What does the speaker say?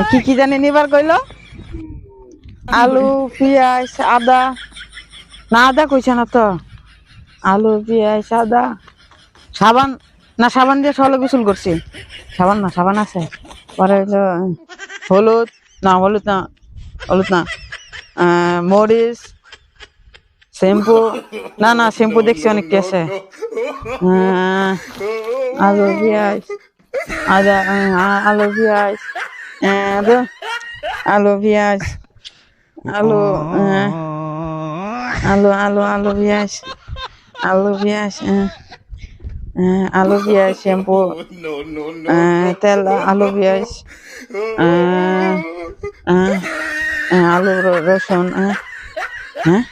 কি কি জানি নিবার কইলো? আলু, পেঁয়াজ, আদা। না আদা কইছে না তো। আলু, পেঁয়াজ, আদা, সাবান। না সাবান দিয়ে সলে গোসল করছি। সাবান না, সাবান আছে। পরে হইলো হলুদ। না হলুদ না, হলুদ না। মরিচ, শ্যাম্পু। না না শ্যাম্পু দেখছি অনেকটি আছে। আলু, পেঁয়াজ, আদা, আলু, পেঁয়াজ, আলু, পেঁয়াজ, আলু, আলু, আলু, আলু, পেঁয়াজ, আলু, পেঁয়াজ, আলু, পেঁয়াজ, শ্যাম্পু, তেল, আলু, পেঁয়াজ, আলু, রসুন, হ্যাঁ